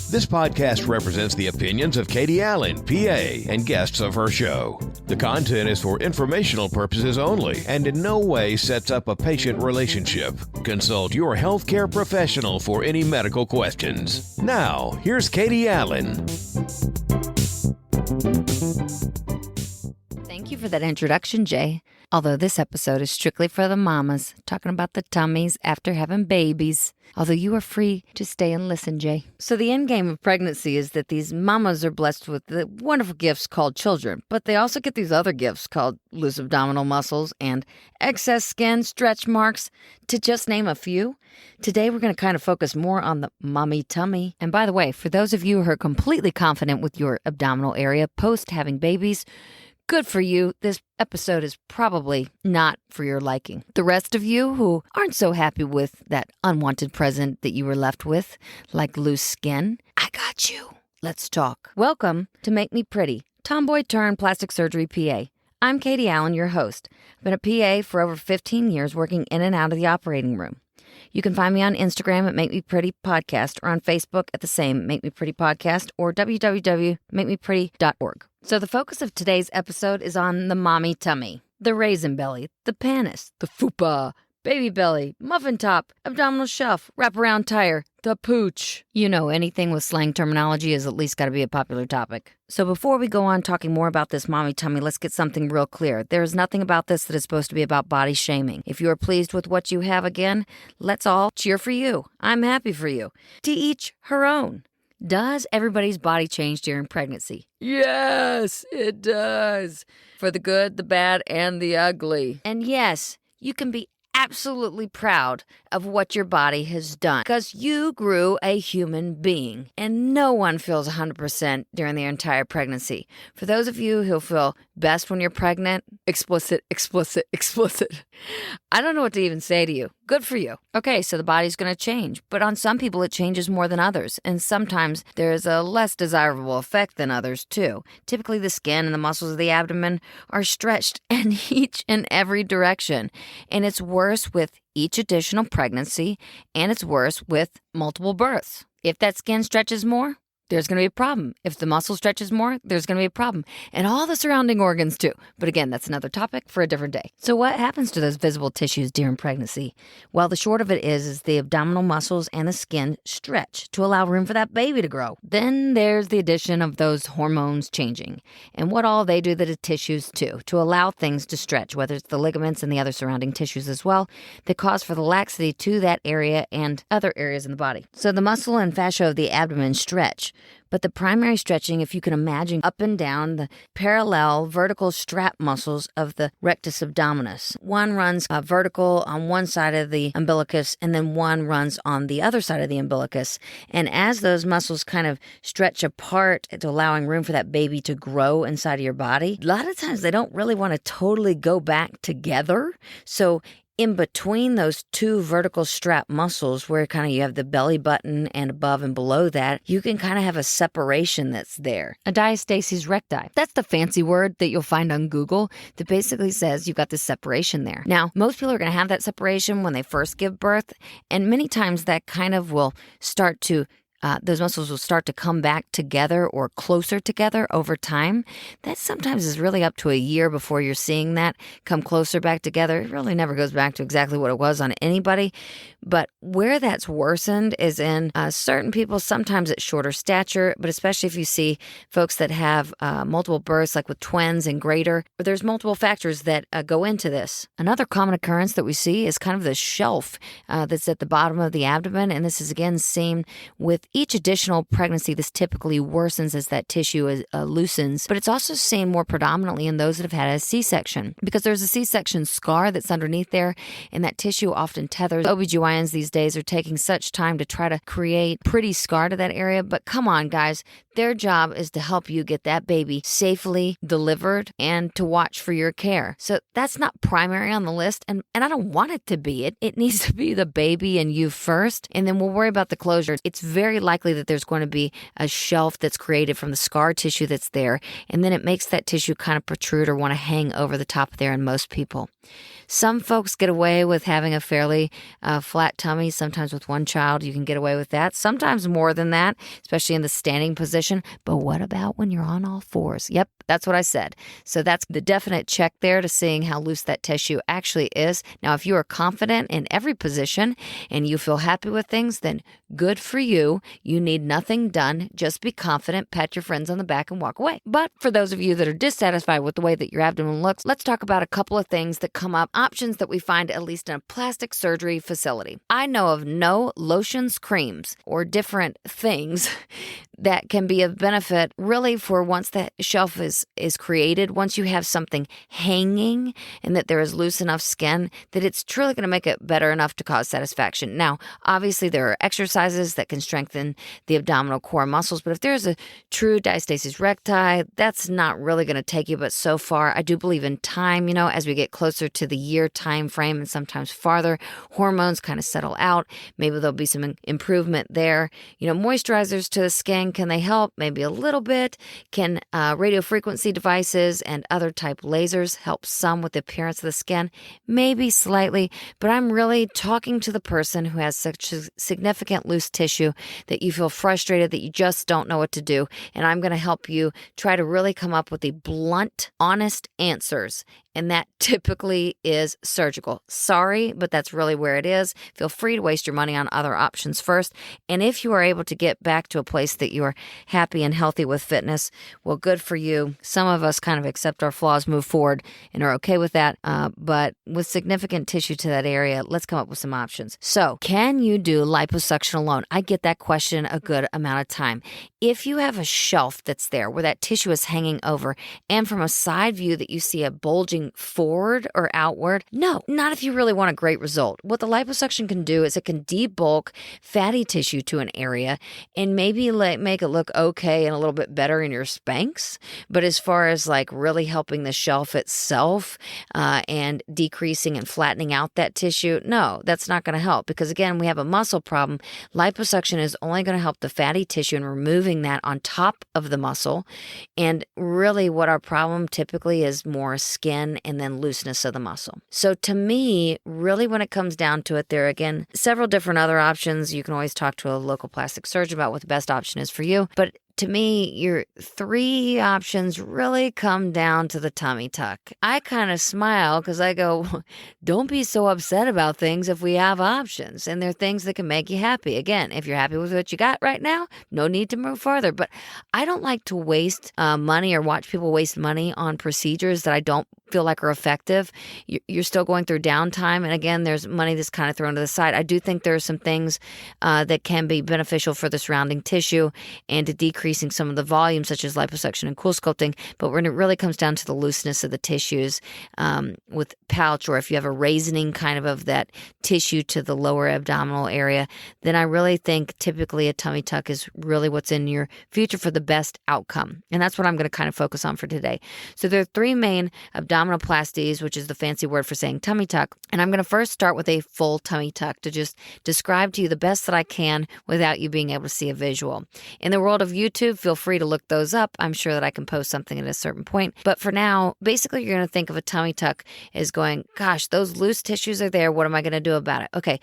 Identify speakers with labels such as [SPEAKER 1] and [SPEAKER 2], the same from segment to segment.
[SPEAKER 1] This podcast represents the opinions of Katie Allen, PA, and guests of her show. The content is for informational purposes only and in no way sets up a patient relationship. Consult your healthcare professional for any medical questions. Now, here's Katie Allen.
[SPEAKER 2] Thank you for that introduction, Jay. Although this episode is strictly for the mamas, talking about the tummies after having babies. Although you are free to stay and listen, Jay. So the end game of pregnancy is that these mamas are blessed with the wonderful gifts called children, but they also get these other gifts called loose abdominal muscles and excess skin, stretch marks, to just name a few. Today we're going to kind of focus more on the mommy tummy. And by the way, for those of you who are completely confident with your abdominal area post having babies, good for you. This episode is probably not for your liking. The rest of you who aren't so happy with that unwanted present that you were left with, like loose skin, I got you. Let's talk. Welcome to Make Me Pretty, tomboy turned plastic surgery PA. I'm Katie Allen, your host. I've been a PA for over 15 years working in and out of the operating room. You can find me on Instagram at Make Me Pretty Podcast or on Facebook at the same Make Me Pretty Podcast or www.makemepretty.org. So the focus of today's episode is on the mommy tummy, the raisin belly, the panis, the fupa, baby belly, muffin top, abdominal shelf, wraparound tire, the pooch. You know, anything with slang terminology has at least got to be a popular topic. So before we go on talking more about this mommy tummy, let's get something real clear. There is nothing about this that is supposed to be about body shaming. If you are pleased with what you have again, let's all cheer for you. I'm happy for you. To each her own. Does everybody's body change during pregnancy? Yes, it does. For the good, the bad, and the ugly. And yes, you can be absolutely proud of what your body has done because you grew a human being, and no one feels 100% during their entire pregnancy. For those of you who feel best when you're pregnant, explicit. I don't know what to even say to you. Good for you. Okay, so the body's going to change, but on some people it changes more than others, and sometimes there is a less desirable effect than others too. Typically the skin and the muscles of the abdomen are stretched in each and every direction, and it's worse with each additional pregnancy, and it's worse with multiple births. If that skin stretches more, there's going to be a problem. If the muscle stretches more, there's going to be a problem. And all the surrounding organs too. But again, that's another topic for a different day. So what happens to those visible tissues during pregnancy? Well, the short of it is the abdominal muscles and the skin stretch to allow room for that baby to grow. Then there's the addition of those hormones changing. And what all they do to the tissues too, to allow things to stretch, whether it's the ligaments and the other surrounding tissues as well, that cause for the laxity to that area and other areas in the body. So the muscle and fascia of the abdomen stretch. But the primary stretching, if you can imagine, up and down the parallel vertical strap muscles of the rectus abdominis. One runs vertical on one side of the umbilicus, and then one runs on the other side of the umbilicus. And as those muscles kind of stretch apart, it's allowing room for that baby to grow inside of your body. A lot of times they don't really want to totally go back together. So in between those two vertical strap muscles where kind of you have the belly button and above and below that, you can kind of have a separation that's there. A diastasis recti. That's the fancy word that you'll find on Google that basically says you've got this separation there. Now, most people are going to have that separation when they first give birth, and many times that kind of will start to those muscles will start to come back together or closer together over time. That sometimes is really up to a year before you're seeing that come closer back together. It really never goes back to exactly what it was on anybody. But where that's worsened is in certain people, sometimes at shorter stature, but especially if you see folks that have multiple births, like with twins and greater, there's multiple factors that go into this. Another common occurrence that we see is kind of the shelf that's at the bottom of the abdomen. And this is again seen with each additional pregnancy. This typically worsens as that tissue loosens, but it's also seen more predominantly in those that have had a C-section because there's a C-section scar that's underneath there, and that tissue often tethers. OBGYNs these days are taking such time to try to create pretty scar to that area, but come on, guys. Their job is to help you get that baby safely delivered and to watch for your care. So that's not primary on the list, and I don't want it to be. It needs to be the baby and you first, and then we'll worry about the closure. It's very likely that there's going to be a shelf that's created from the scar tissue that's there, and then it makes that tissue kind of protrude or want to hang over the top there in most people. Some folks get away with having a fairly flat tummy. Sometimes with one child, you can get away with that. Sometimes more than that, especially in the standing position. But what about when you're on all fours? Yep, that's what I said. So that's the definite check there to seeing how loose that tissue actually is. Now, if you are confident in every position and you feel happy with things, then good for you. You need nothing done. Just be confident, pat your friends on the back, and walk away. But for those of you that are dissatisfied with the way that your abdomen looks, let's talk about a couple of things that come up, options that we find at least in a plastic surgery facility. I know of no lotions, creams, or different things that can be of benefit really for once the shelf is created, once you have something hanging and that there is loose enough skin that it's truly going to make it better enough to cause satisfaction. Now, obviously there are exercises that can strengthen the abdominal core muscles, but if there's a true diastasis recti, that's not really going to take you. But so far, I do believe in time, as we get closer to the year time frame and sometimes farther, hormones kind of settle out. Maybe there'll be some improvement there. Moisturizers to the skin, can they help? Maybe a little bit. Can radio frequency devices and other type lasers help some with the appearance of the skin? Maybe slightly, but I'm really talking to the person who has such a significant loose tissue that you feel frustrated that you just don't know what to do. And I'm going to help you try to really come up with the blunt, honest answers. And that typically is surgical. Sorry, but that's really where it is. Feel free to waste your money on other options first. And if you are able to get back to a place that you're happy and healthy with fitness, well, good for you. Some of us kind of accept our flaws, move forward, and are okay with that. But with significant tissue to that area, let's come up with some options. So, can you do liposuction alone? I get that question a good amount of time. If you have a shelf that's there where that tissue is hanging over, and from a side view that you see a bulging forward or outward, no, not if you really want a great result. What the liposuction can do is it can debulk fatty tissue to an area and maybe make it look okay and a little bit better in your Spanx. But as far as really helping the shelf itself and decreasing and flattening out that tissue, no, that's not going to help, because again, we have a muscle problem. Liposuction is only going to help the fatty tissue and removing that on top of the muscle. And really what our problem typically is more skin and then looseness of the muscle. So to me, really when it comes down to it, there are again several different other options. You can always talk to a local plastic surgeon about what the best option is for you. But to me, your three options really come down to the tummy tuck. I kind of smile because I go, don't be so upset about things if we have options. And they're things that can make you happy. Again, if you're happy with what you got right now, no need to move farther. But I don't like to waste money or watch people waste money on procedures that I don't feel like are effective. You're still going through downtime. And again, there's money that's kind of thrown to the side. I do think there are some things that can be beneficial for the surrounding tissue and to decreasing some of the volume, such as liposuction and cool sculpting. But when it really comes down to the looseness of the tissues with pouch, or if you have a raisoning kind of that tissue to the lower abdominal area, then I really think typically a tummy tuck is really what's in your future for the best outcome. And that's what I'm going to kind of focus on for today. So there are three main abdominoplasties, which is the fancy word for saying tummy tuck. And I'm going to first start with a full tummy tuck to just describe to you the best that I can without you being able to see a visual. In the world of YouTube, feel free to look those up. I'm sure that I can post something at a certain point. But for now, basically you're going to think of a tummy tuck as going, gosh, those loose tissues are there. What am I going to do about it? Okay.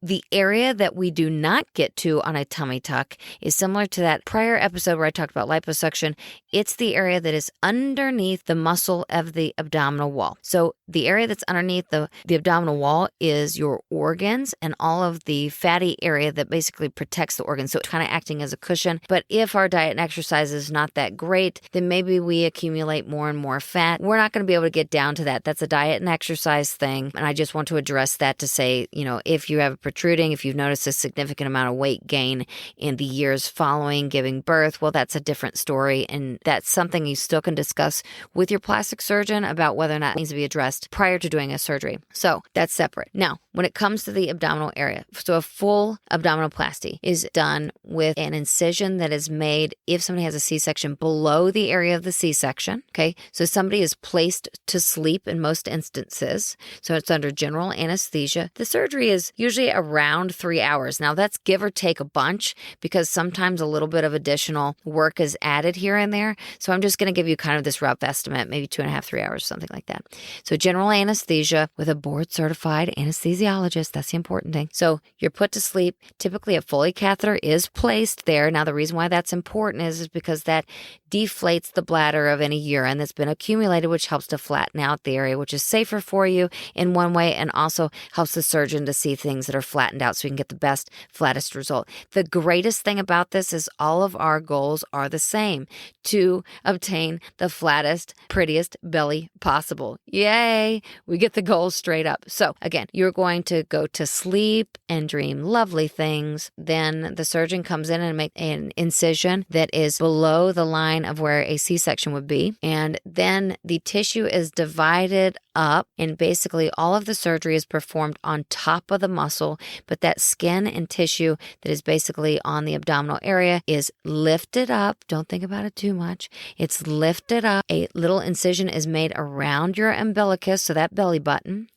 [SPEAKER 2] The area that we do not get to on a tummy tuck is similar to that prior episode where I talked about liposuction. It's the area that is underneath the muscle of the abdominal wall. So the area that's underneath the abdominal wall is your organs and all of the fatty area that basically protects the organs. So it's kind of acting as a cushion. But if our diet and exercise is not that great, then maybe we accumulate more and more fat. We're not going to be able to get down to that. That's a diet and exercise thing. And I just want to address that to say, if you have a protruding, if you've noticed a significant amount of weight gain in the years following giving birth, well, that's a different story. And that's something you still can discuss with your plastic surgeon about whether or not it needs to be addressed prior to doing a surgery. So that's separate. Now, when it comes to the abdominal area, so a full abdominoplasty is done with an incision that is made if somebody has a C-section below the area of the C-section. Okay. So somebody is placed to sleep in most instances. So it's under general anesthesia. The surgery is usually a around 3 hours. Now that's give or take a bunch because sometimes a little bit of additional work is added here and there. So I'm just going to give you kind of this rough estimate, maybe 2.5, 3 hours, something like that. So general anesthesia with a board certified anesthesiologist. That's the important thing. So you're put to sleep. Typically a Foley catheter is placed there. Now the reason why that's important is because that deflates the bladder of any urine that's been accumulated, which helps to flatten out the area, which is safer for you in one way and also helps the surgeon to see things that are flattened out so we can get the best, flattest result. The greatest thing about this is all of our goals are the same: to obtain the flattest, prettiest belly possible. Yay! We get the goals straight up. So again, you're going to go to sleep and dream lovely things. Then the surgeon comes in and makes an incision that is below the line of where a C-section would be. And then the tissue is divided up, and basically all of the surgery is performed on top of the muscle, but that skin and tissue that is basically on the abdominal area is lifted up. Don't think about it too much. It's lifted up. A little incision is made around your umbilicus, so that belly button.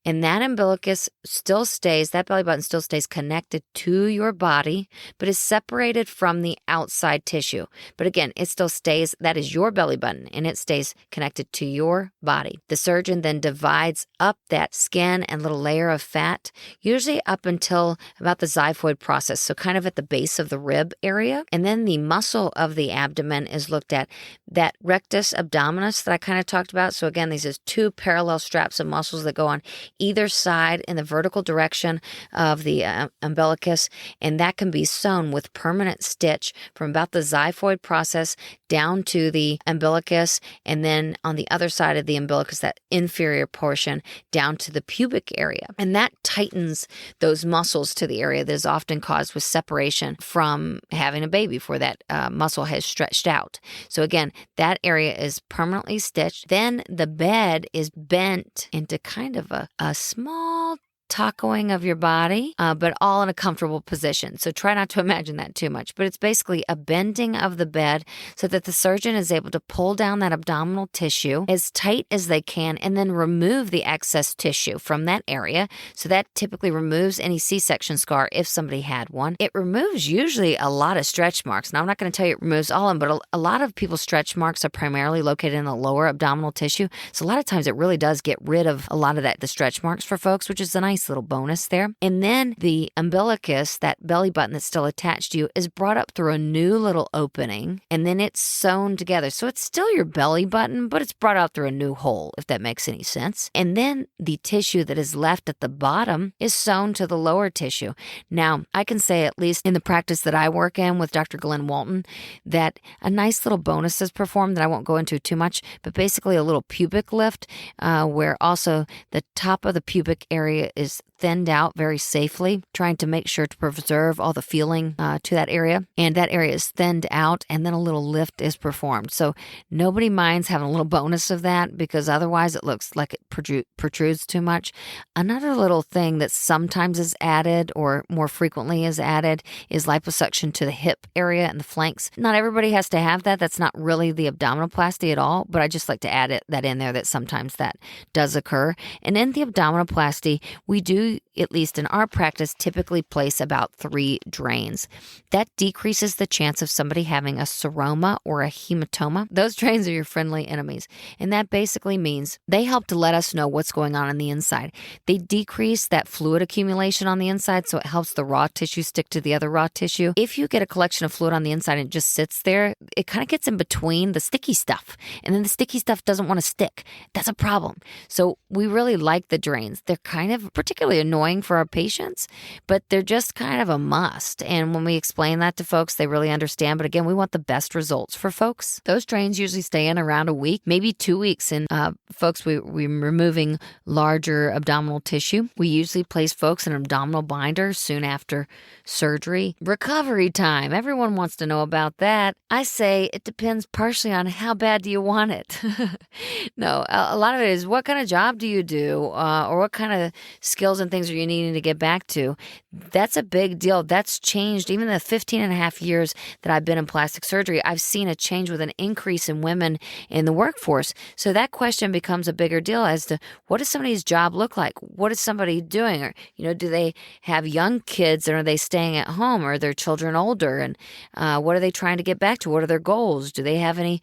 [SPEAKER 2] And that umbilicus still stays, that belly button still stays connected to your body, but is separated from the outside tissue. But again, it still stays, that is your belly button, and it stays connected to your body. The surgeon then divides up that skin and little layer of fat, usually up until about the xiphoid process, so kind of at the base of the rib area. And then the muscle of the abdomen is looked at, that rectus abdominis that I kind of talked about. So again, these are two parallel straps of muscles that go on either side in the vertical direction of the umbilicus, and that can be sewn with permanent stitch from about the xiphoid process down to the umbilicus, and then on the other side of the umbilicus, that inferior portion, down to the pubic area. And that tightens those muscles to the area that is often caused with separation from having a baby, before that muscle has stretched out. So again, that area is permanently stitched. Then the bed is bent into kind of a small tacoing of your body, but all in a comfortable position. So try not to imagine that too much. But it's basically a bending of the bed so that the surgeon is able to pull down that abdominal tissue as tight as they can and then remove the excess tissue from that area. So that typically removes any C-section scar if somebody had one. It removes usually a lot of stretch marks. Now, I'm not going to tell you it removes all of them, but a lot of people's stretch marks are primarily located in the lower abdominal tissue. So a lot of times it really does get rid of a lot of the stretch marks for folks, which is a nice little bonus there. And then the umbilicus, that belly button that's still attached to you, is brought up through a new little opening, and then it's sewn together. So it's still your belly button, but it's brought out through a new hole, if that makes any sense. And then the tissue that is left at the bottom is sewn to the lower tissue. Now, I can say, at least in the practice that I work in with Dr. Glenn Walton, that a nice little bonus is performed that I won't go into too much, but basically a little pubic lift, where also the top of the pubic area is thinned out very safely, trying to make sure to preserve all the feeling to that area. And that area is thinned out, and then a little lift is performed. So nobody minds having a little bonus of that, because otherwise it looks like it protrudes too much. Another little thing that sometimes is added, or more frequently is added, is liposuction to the hip area and the flanks. Not everybody has to have that. That's not really the abdominoplasty at all, but I just like to add that in there, that sometimes that does occur. And in the abdominoplasty, we do, at least in our practice, typically place about 3 drains. That decreases the chance of somebody having a seroma or a hematoma. Those drains are your friendly enemies. And that basically means they help to let us know what's going on the inside. They decrease that fluid accumulation on the inside, so it helps the raw tissue stick to the other raw tissue. If you get a collection of fluid on the inside and it just sits there, it kind of gets in between the sticky stuff. And then the sticky stuff doesn't want to stick. That's a problem. So we really like the drains. They're kind of particularly annoying for our patients, but they're just kind of a must. And when we explain that to folks, they really understand. But again, we want the best results for folks. Those drains usually stay in around a week, maybe 2 weeks. And folks, we're removing larger abdominal tissue. We usually place folks in an abdominal binder soon after surgery. Recovery time. Everyone wants to know about that. I say it depends partially on how bad do you want it. No, a lot of it is what kind of job do you do, or what kind of skills and and things are you needing to get back to, that's a big deal. That's changed. Even the 15 and a half years that I've been in plastic surgery, I've seen a change with an increase in women in the workforce. So that question becomes a bigger deal as to what does somebody's job look like? What is somebody doing? Or, do they have young kids and are they staying at home? Or are their children older? And what are they trying to get back to? What are their goals? Do they have any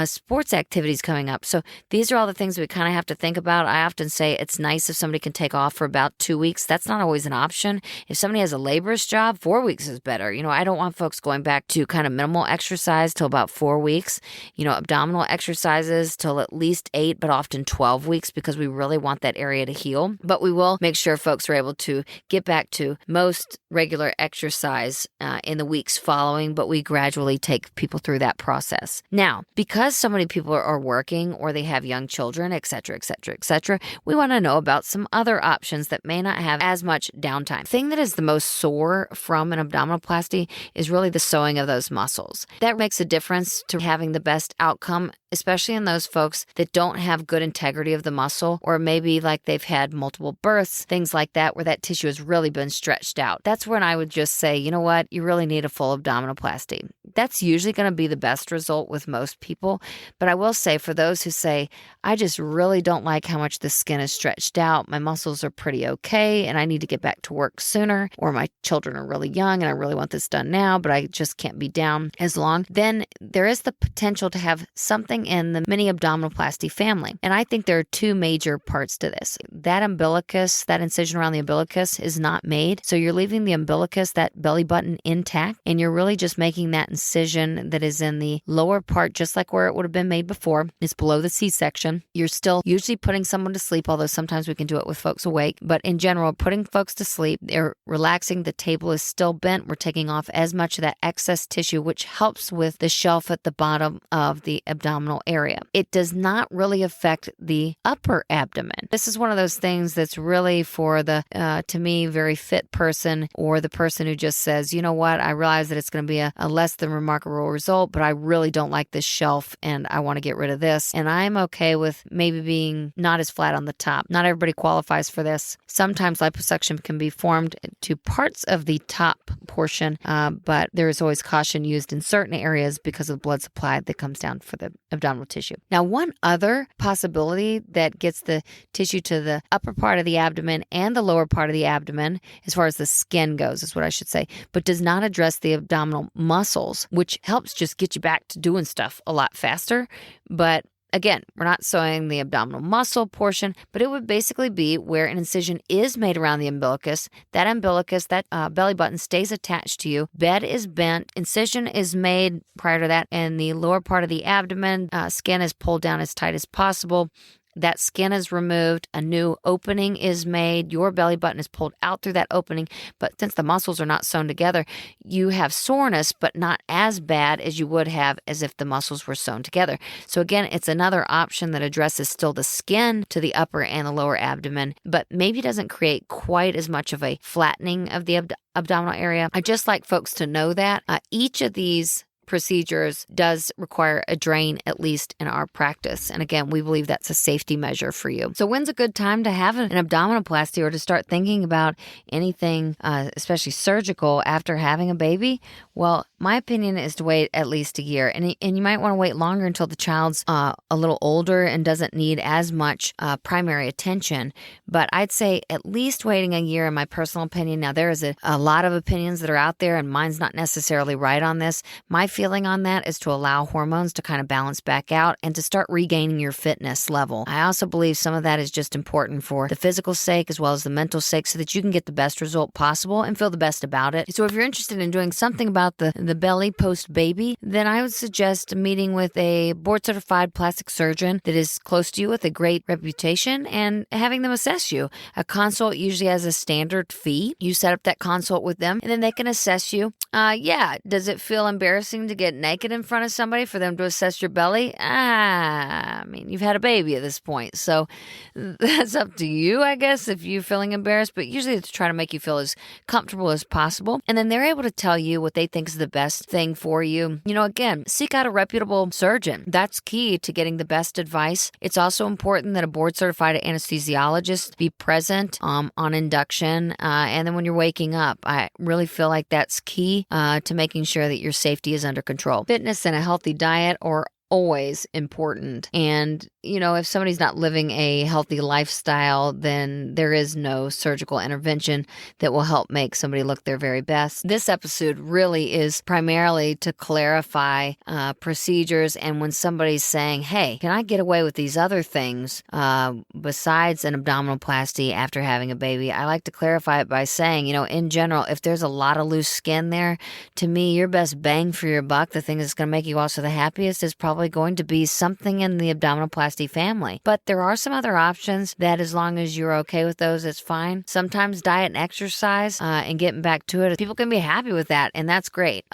[SPEAKER 2] sports activities coming up? So these are all the things we kind of have to think about. I often say it's nice if somebody can take off for about 2 weeks. That's not always an option. If somebody has a laborious job, 4 weeks is better. I don't want folks going back to kind of minimal exercise till about 4 weeks. Abdominal exercises till at least 8, but often 12 weeks because we really want that area to heal. But we will make sure folks are able to get back to most regular exercise in the weeks following, but we gradually take people through that process. Now, because so many people are working or they have young children, et cetera, we want to know about some other options that may not have as much downtime. The thing that is the most sore from an abdominoplasty is really the sewing of those muscles. That makes a difference to having the best outcome, especially in those folks that don't have good integrity of the muscle, or maybe like they've had multiple births, things like that, where that tissue has really been stretched out. That's when I would just say, you know what, you really need a full abdominoplasty. That's usually going to be the best result with most people. But I will say for those who say, I just really don't like how much the skin is stretched out, my muscles are pretty okay, and I need to get back to work sooner, or my children are really young and I really want this done now, but I just can't be down as long, then there is the potential to have something in the mini abdominoplasty family. And I think there are two major parts to this. That umbilicus, that incision around the umbilicus is not made. So you're leaving the umbilicus, that belly button, intact, and you're really just making that incision that is in the lower part, just like where it would have been made before. It's below the C-section. You're still usually putting someone to sleep, although sometimes we can do it with folks awake. But in general, putting folks to sleep, they're relaxing. The table is still bent. We're taking off as much of that excess tissue, which helps with the shelf at the bottom of the abdominal area. It does not really affect the upper abdomen. This is one of those things that's really for the, to me, very fit person, or the person who just says, you know what, I realize that it's going to be a less than remarkable result, but I really don't like this shelf and I want to get rid of this. And I'm okay with maybe being not as flat on the top. Not everybody qualifies for this. Sometimes liposuction can be formed to parts of the top portion, but there is always caution used in certain areas because of the blood supply that comes down for the abdominal tissue. Now, one other possibility that gets the tissue to the upper part of the abdomen and the lower part of the abdomen, as far as the skin goes, is what I should say, but does not address the abdominal muscles, which helps just get you back to doing stuff a lot faster. But again, we're not sewing the abdominal muscle portion, but it would basically be where an incision is made around the umbilicus. That umbilicus, that belly button stays attached to you. Bed is bent. Incision is made prior to that, and the lower part of the abdomen, skin is pulled down as tight as possible. That skin is removed, a new opening is made, your belly button is pulled out through that opening, but since the muscles are not sewn together, you have soreness, but not as bad as you would have as if the muscles were sewn together. So again, it's another option that addresses still the skin to the upper and the lower abdomen, but maybe doesn't create quite as much of a flattening of the abdominal area. I just like folks to know that each of these procedures does require a drain, at least in our practice. And again, we believe that's a safety measure for you. So when's a good time to have an abdominoplasty or to start thinking about anything, especially surgical, after having a baby? Well, my opinion is to wait at least a year. And you might want to wait longer until the child's a little older and doesn't need as much primary attention. But I'd say at least waiting a year, in my personal opinion. Now, there is a lot of opinions that are out there, and mine's not necessarily right on this. My feeling on that is to allow hormones to kind of balance back out and to start regaining your fitness level. I also believe some of that is just important for the physical sake as well as the mental sake, so that you can get the best result possible and feel the best about it. So if you're interested in doing something about the belly post-baby, then I would suggest meeting with a board-certified plastic surgeon that is close to you with a great reputation and having them assess you. A consult usually has a standard fee. You set up that consult with them, and then they can assess you. Does it feel embarrassing to get naked in front of somebody for them to assess your belly? I mean, you've had a baby at this point, so that's up to you, I guess, if you're feeling embarrassed, but usually it's to try to make you feel as comfortable as possible. And then they're able to tell you what they think is the best thing for you. Again, seek out a reputable surgeon. That's key to getting the best advice. It's also important that a board-certified anesthesiologist be present on induction and then when you're waking up. I really feel like that's key to making sure that your safety is under control. Fitness and a healthy diet are always important. And, if somebody's not living a healthy lifestyle, then there is no surgical intervention that will help make somebody look their very best. This episode really is primarily to clarify procedures. And when somebody's saying, hey, can I get away with these other things besides an abdominoplasty after having a baby? I like to clarify it by saying, in general, if there's a lot of loose skin there, to me, your best bang for your buck, the thing that's going to make you also the happiest, is probably going to be something in the abdominoplasty family. But there are some other options that, as long as you're okay with those, it's fine. Sometimes diet and exercise and getting back to it, people can be happy with that, and that's great.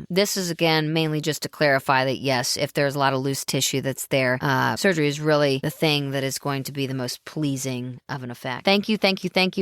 [SPEAKER 2] This is, again, mainly just to clarify that, yes, if there's a lot of loose tissue that's there, surgery is really the thing that is going to be the most pleasing of an effect. Thank you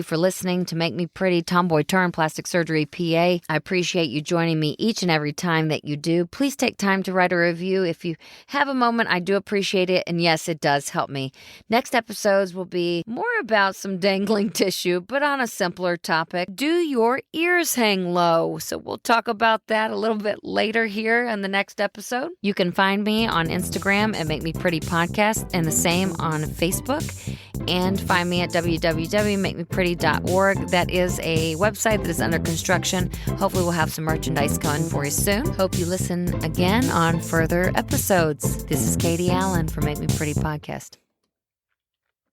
[SPEAKER 2] for listening to Make Me Pretty Tomboy Turn Plastic Surgery PA. I appreciate you joining me each and every time that you do. Please take time to write a review. If you have a moment, I do appreciate it, and yes, it does help me. Next episodes will be more about some dangling tissue, but on a simpler topic. Do your ears hang low? So we'll talk about that a little bit later here in the next episode. You can find me on Instagram at Make Me Pretty Podcast, and the same on Facebook. And find me at www.makemepretty.org. That is a website that is under construction. Hopefully we'll have some merchandise coming for you soon. Hope you listen again on further episodes. This is Katie Allen for Make Me Pretty Podcast.